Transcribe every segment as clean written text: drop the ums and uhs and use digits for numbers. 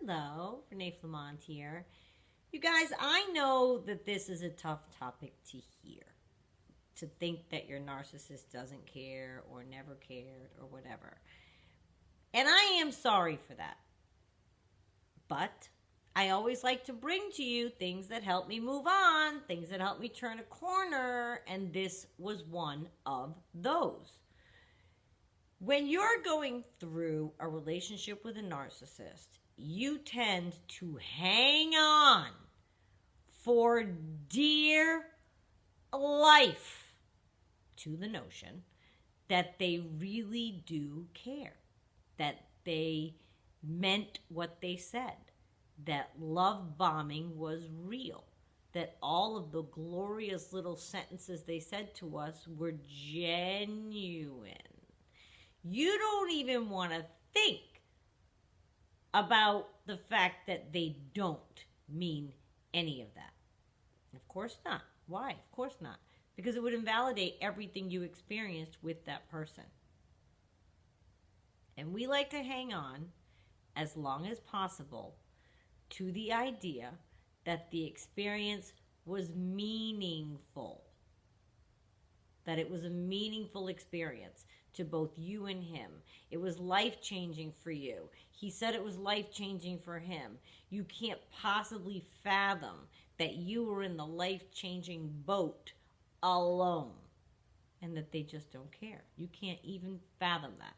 Hello, Renee Flamont here. You guys, I know that this is a tough topic to hear. To think that your narcissist doesn't care or never cared or whatever. And I am sorry for that. But I always like to bring to you things that help me move on, things that help me turn a corner, and this was one of those. When you're going through a relationship with a narcissist, you tend to hang on for dear life to the notion that they really do care, that they meant what they said, that love bombing was real, that all of the glorious little sentences they said to us were genuine. You don't even want to think about the fact that they don't mean any of that. Of course not. Why? Of course not. Because it would invalidate everything you experienced with that person. And we like to hang on as long as possible to the idea that the experience was meaningful. That it was a meaningful experience to both you and him. It was life-changing for you. He said it was life-changing for him. You can't possibly fathom that you were in the life-changing boat alone and that they just don't care. You can't even fathom that.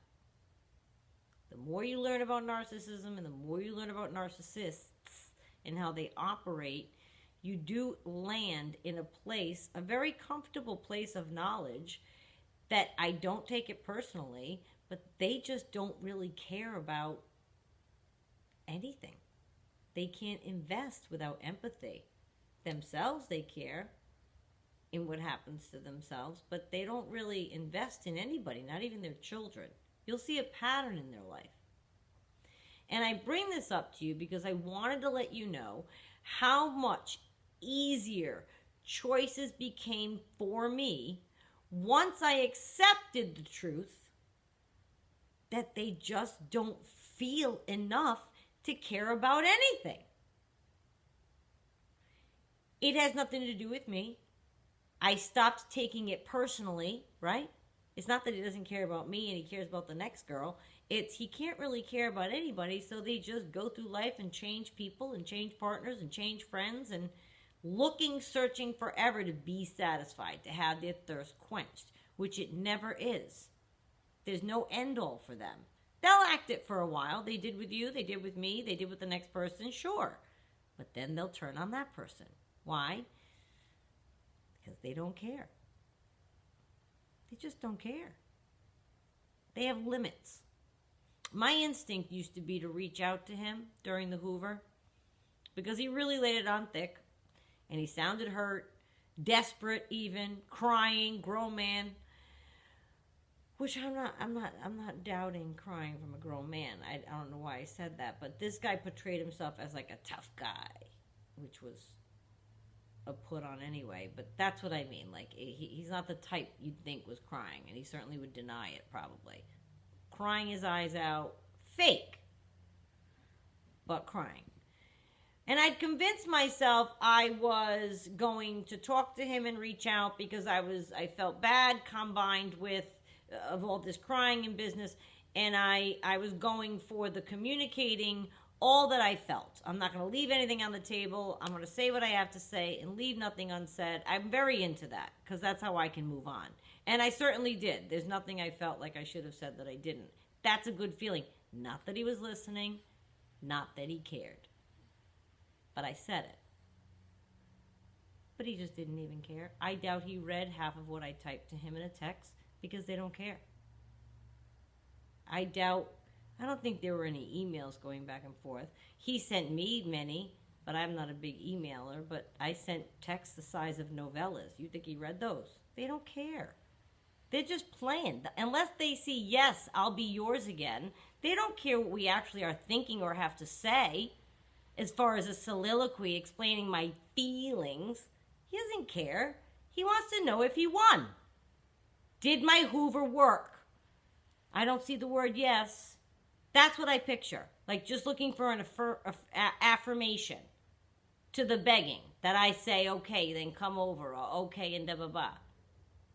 The more you learn about narcissism and the more you learn about narcissists and how they operate, you do land in a place, a very comfortable place of knowledge that I don't take it personally, but they just don't really care about anything. They can't invest without empathy. Themselves, they care in what happens to themselves, but they don't really invest in anybody, not even their children. You'll see a pattern in their life. And I bring this up to you because I wanted to let you know how much easier choices became for me once I accepted the truth that they just don't feel enough to care about anything. It has nothing to do with me. I stopped taking it personally, right? It's not that he doesn't care about me and he cares about the next girl. It's he can't really care about anybody, so they just go through life and change people and change partners and change friends and searching forever to be satisfied, to have their thirst quenched, which it never is. There's no end all for them. They'll act it for a while. They did with you, they did with me, they did with the next person, sure. But then they'll turn on that person. Why? Because they don't care. They just don't care. They have limits. My instinct used to be to reach out to him during the Hoover because he really laid it on thick and he sounded hurt, desperate even, crying, grown man. Which I'm not doubting crying from a grown man. I don't know why I said that, but this guy portrayed himself as like a tough guy, which was a put on anyway, but that's what I mean. Like, he's not the type you'd think was crying, and he certainly would deny it, probably. Crying his eyes out, fake, but crying. And I'd convinced myself I was going to talk to him and reach out because I felt bad combined with of all this crying and business, and I was going for the communicating all that I felt. I'm not going to leave anything on the table. I'm going to say what I have to say and leave nothing unsaid. I'm very into that because that's how I can move on. And I certainly did. There's nothing I felt like I should have said that I didn't. That's a good feeling. Not that he was listening, not that he cared. But I said it. But he just didn't even care. I doubt he read half of what I typed to him in a text because they don't care. I don't think there were any emails going back and forth. He sent me many, but I'm not a big emailer, but I sent texts the size of novellas. You think he read those? They don't care. They're just playing. Unless they see, yes, I'll be yours again, they don't care what we actually are thinking or have to say as far as a soliloquy explaining my feelings. He doesn't care. He wants to know if he won. Did my Hoover work? I don't see the word yes. That's what I picture. Like just looking for an affirmation to the begging that I say, okay, then come over, or okay, and blah, blah, blah.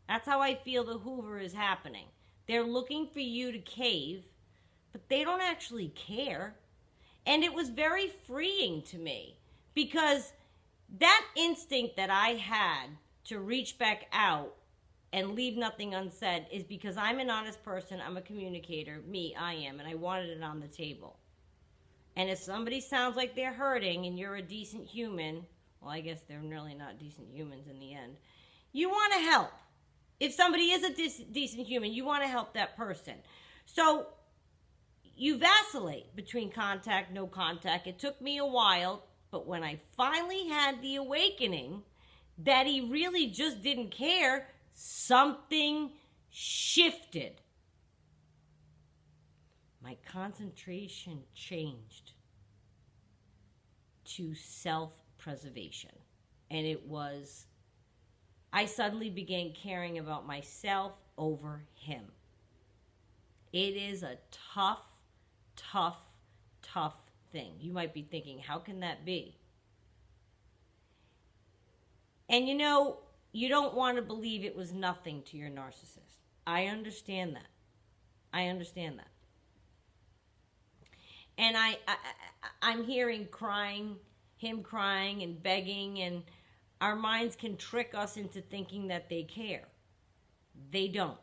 That's how I feel the Hoover is happening. They're looking for you to cave, but they don't actually care. And it was very freeing to me because that instinct that I had to reach back out and leave nothing unsaid is because I'm an honest person, I'm a communicator, I am, and I wanted it on the table. And if somebody sounds like they're hurting and you're a decent human, well, I guess they're really not decent humans in the end, you want to help. If somebody is a decent human, you want to help that person. So you vacillate between contact, no contact. It took me a while, but when I finally had the awakening that he really just didn't care, something shifted. My concentration changed to self-preservation. And it was, I suddenly began caring about myself over him. It is a tough thing. You might be thinking, how can that be? And you know, you don't want to believe it was nothing to your narcissist. I understand that. And I'm hearing him crying and begging, and our minds can trick us into thinking that they care. They don't.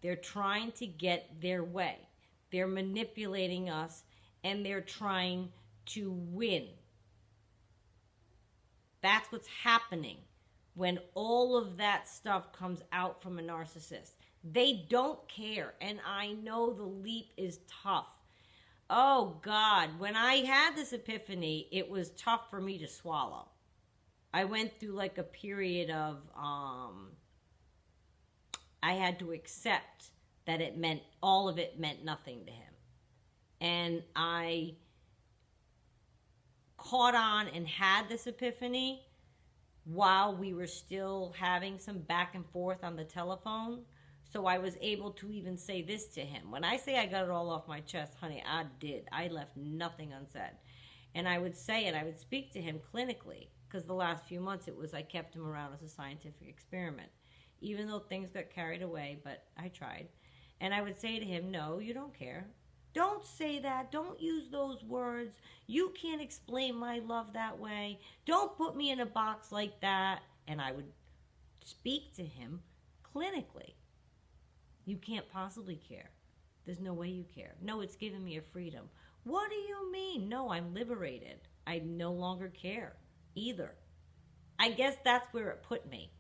They're trying to get their way. They're manipulating us, and they're trying to win. That's what's happening when all of that stuff comes out from a narcissist. They don't care, and I know the leap is tough. Oh, God, when I had this epiphany, it was tough for me to swallow. I went through like a period of, I had to accept that all of it meant nothing to him. And I caught on and had this epiphany while we were still having some back and forth on the telephone. So I was able to even say this to him. When I say I got it all off my chest, honey, I did. I left nothing unsaid. And I would say it, I would speak to him clinically, because the last few months it was I kept him around as a scientific experiment, even though things got carried away, but I tried. And I would say to him, no, you don't care. Don't say that. Don't use those words. You can't explain my love that way. Don't put me in a box like that. And I would speak to him clinically. You can't possibly care. There's no way you care. No, it's given me a freedom. What do you mean? No, I'm liberated. I no longer care either. I guess that's where it put me.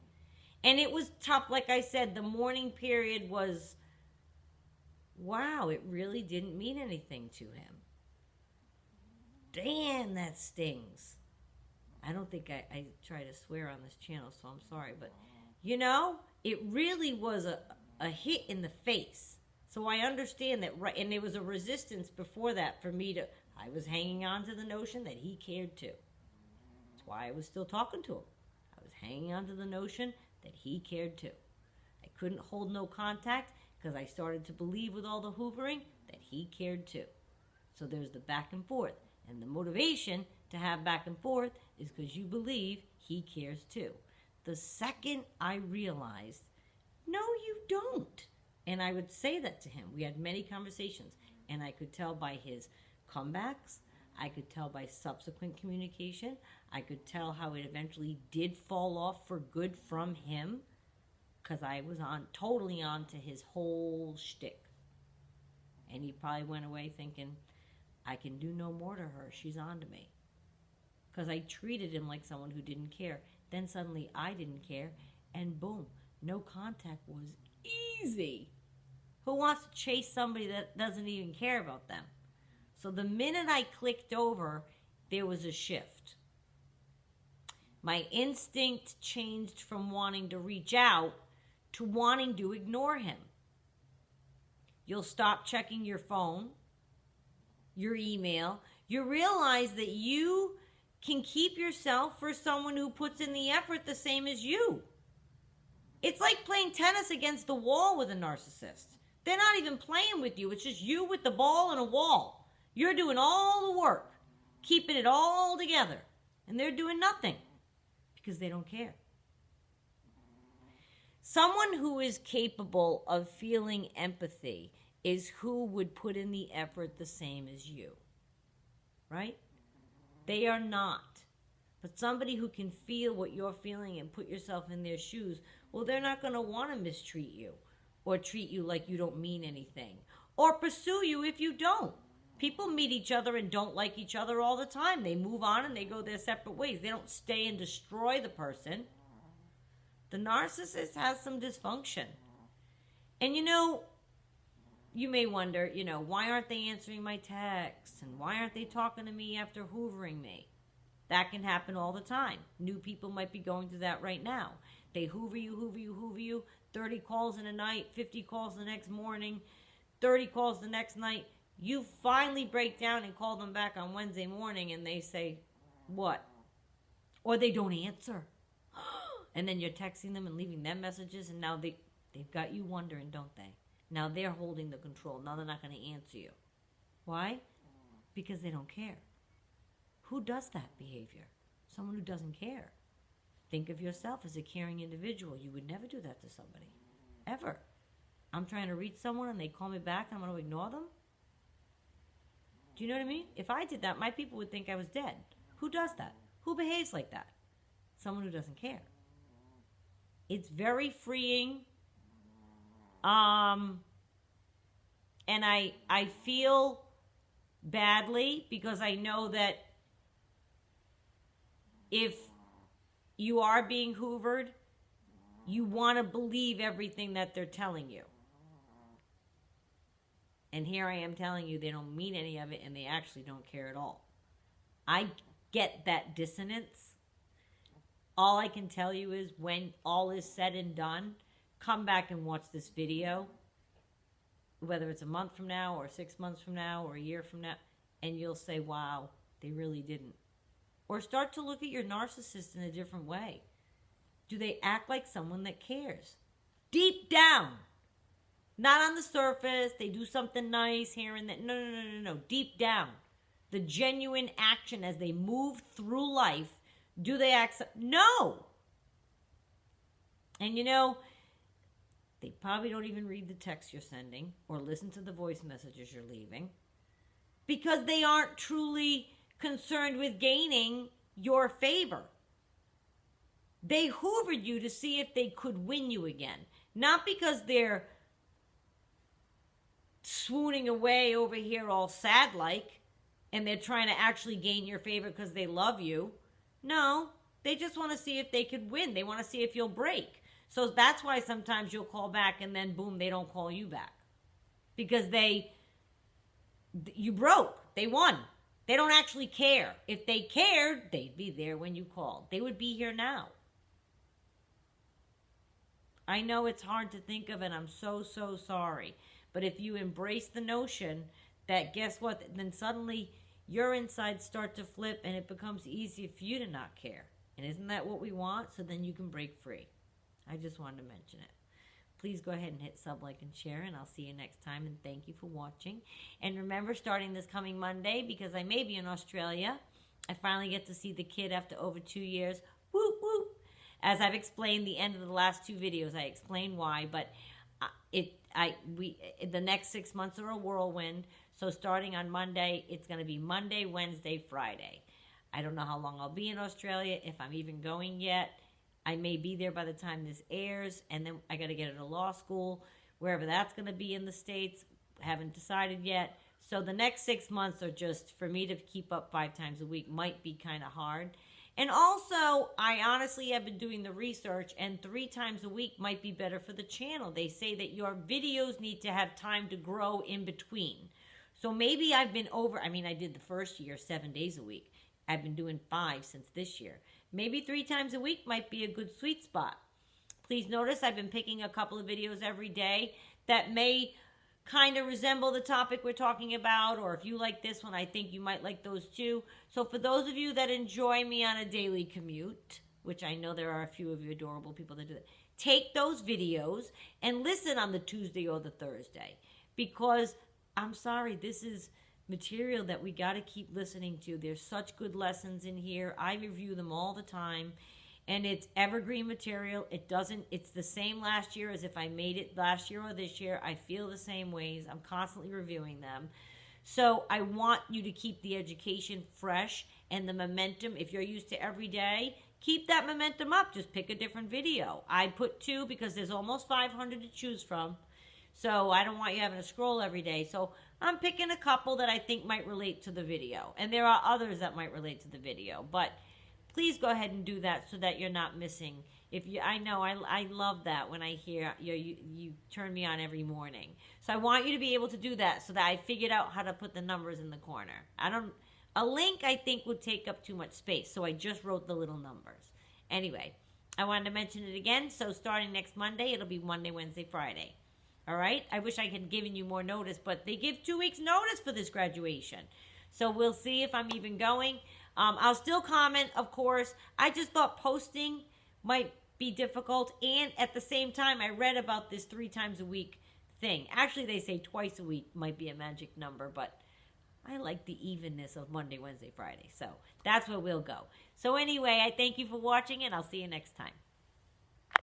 And it was tough. Like I said, the mourning period was, wow, it really didn't mean anything to him. Damn, that stings. I don't think I try to swear on this channel, so I'm sorry. But, you know, it really was a hit in the face. So I understand that, right? And there was a resistance before that for me to, I was hanging on to the notion that he cared too. That's why I was still talking to him. I was hanging on to the notion that he cared too. I couldn't hold no contact because I started to believe with all the hoovering that he cared too. So there's the back and forth. And the motivation to have back and forth is because you believe he cares too. The second I realized, no, you don't. And I would say that to him. We had many conversations, and I could tell by his comebacks. I could tell by subsequent communication. I could tell how it eventually did fall off for good from him, because I was totally on to his whole shtick. And he probably went away thinking, I can do no more to her. She's on to me. Because I treated him like someone who didn't care. Then suddenly I didn't care, and boom, no contact was easy. Who wants to chase somebody that doesn't even care about them? So the minute I clicked over, there was a shift. My instinct changed from wanting to reach out to wanting to ignore him. You'll stop checking your phone, your email. You realize that you can keep yourself for someone who puts in the effort the same as you. It's like playing tennis against the wall with a narcissist. They're not even playing with you. It's just you with the ball and a wall. You're doing all the work, keeping it all together, and they're doing nothing because they don't care. Someone who is capable of feeling empathy is who would put in the effort the same as you, right? They are not. But somebody who can feel what you're feeling and put yourself in their shoes, well, they're not going to want to mistreat you or treat you like you don't mean anything or pursue you if you don't. People meet each other and don't like each other all the time. They move on and they go their separate ways. They don't stay and destroy the person. The narcissist has some dysfunction. And you may wonder, why aren't they answering my texts? And why aren't they talking to me after hoovering me? That can happen all the time. New people might be going through that right now. They hoover you, 30 calls in a night, 50 calls the next morning, 30 calls the next night. You finally break down and call them back on Wednesday morning and they say, what? Or they don't answer. And then you're texting them and leaving them messages, and now they've got you wondering, don't they? Now they're holding the control. Now they're not going to answer you. Why? Because they don't care. Who does that behavior? Someone who doesn't care. Think of yourself as a caring individual. You would never do that to somebody. Ever. I'm trying to reach someone and they call me back and I'm going to ignore them? Do you know what I mean? If I did that, my people would think I was dead. Who does that? Who behaves like that? Someone who doesn't care. It's very freeing. And I feel badly because I know that if you are being hoovered, you want to believe everything that they're telling you. And here I am telling you they don't mean any of it and they actually don't care at all. I get that dissonance. All I can tell you is when all is said and done, come back and watch this video, whether it's a month from now or 6 months from now or a year from now, and you'll say, wow, they really didn't. Or start to look at your narcissist in a different way. Do they act like someone that cares? Deep down. Not on the surface. They do something nice here and there. No. Deep down. The genuine action as they move through life. Do they accept? No. And they probably don't even read the text you're sending or listen to the voice messages you're leaving because they aren't truly concerned with gaining your favor. They hoovered you to see if they could win you again. Not because they're swooning away over here all sad like and they're trying to actually gain your favor because they love you. No, they just want to see if they could win. They want to see if you'll break. So that's why sometimes you'll call back and then boom, they don't call you back. Because you broke. They won. They don't actually care. If they cared, they'd be there when you called. They would be here now. I know it's hard to think of and I'm so sorry. But if you embrace the notion that guess what, then suddenly your insides start to flip and it becomes easier for you to not care. And isn't that what we want? So then you can break free. I just wanted to mention it. Please go ahead and hit sub, like, and share, and I'll see you next time, and thank you for watching. And remember, starting this coming Monday, because I may be in Australia, I finally get to see the kid after over 2 years. Whoop, whoop. As I've explained the end of the last 2 videos, I explain why, but the next 6 months are a whirlwind. So starting on Monday, it's going to be Monday, Wednesday, Friday. I don't know how long I'll be in Australia, if I'm even going yet. I may be there by the time this airs, and then I got to get into law school, wherever that's going to be in the States. Haven't decided yet. So the next 6 months are just, for me to keep up 5 times a week might be kind of hard. And also, I honestly have been doing the research, and 3 times a week might be better for the channel. They say that your videos need to have time to grow in between. So maybe I've been I did the first year 7 days a week. I've been doing 5 since this year. Maybe 3 times a week might be a good sweet spot. Please notice I've been picking a couple of videos every day that may kind of resemble the topic we're talking about, or if you like this one, I think you might like those too. So for those of you that enjoy me on a daily commute, which I know there are a few of you adorable people that do that, take those videos and listen on the Tuesday or the Thursday, because I'm sorry, this is material that we got to keep listening to. There's such good lessons in here. I review them all the time, and it's evergreen material. It's the same last year as if I made it last year or this year. I feel the same ways. I'm constantly reviewing them. So I want you to keep the education fresh and the momentum. If you're used to every day, keep that momentum up. Just pick a different video. I put 2 because there's almost 500 to choose from. So I don't want you having to scroll every day. So I'm picking a couple that I think might relate to the video. And there are others that might relate to the video. But please go ahead and do that so that you're not missing. I know I love that when I hear you turn me on every morning. So I want you to be able to do that so that I figured out how to put the numbers in the corner. A link I think would take up too much space. So I just wrote the little numbers. Anyway, I wanted to mention it again. So starting next Monday, it'll be Monday, Wednesday, Friday. All right? I wish I had given you more notice, but they give 2 weeks notice for this graduation. So we'll see if I'm even going. I'll still comment, of course. I just thought posting might be difficult. And at the same time, I read about this 3 times a week thing. Actually, they say twice a week might be a magic number, but I like the evenness of Monday, Wednesday, Friday. So that's where we'll go. So anyway, I thank you for watching, and I'll see you next time.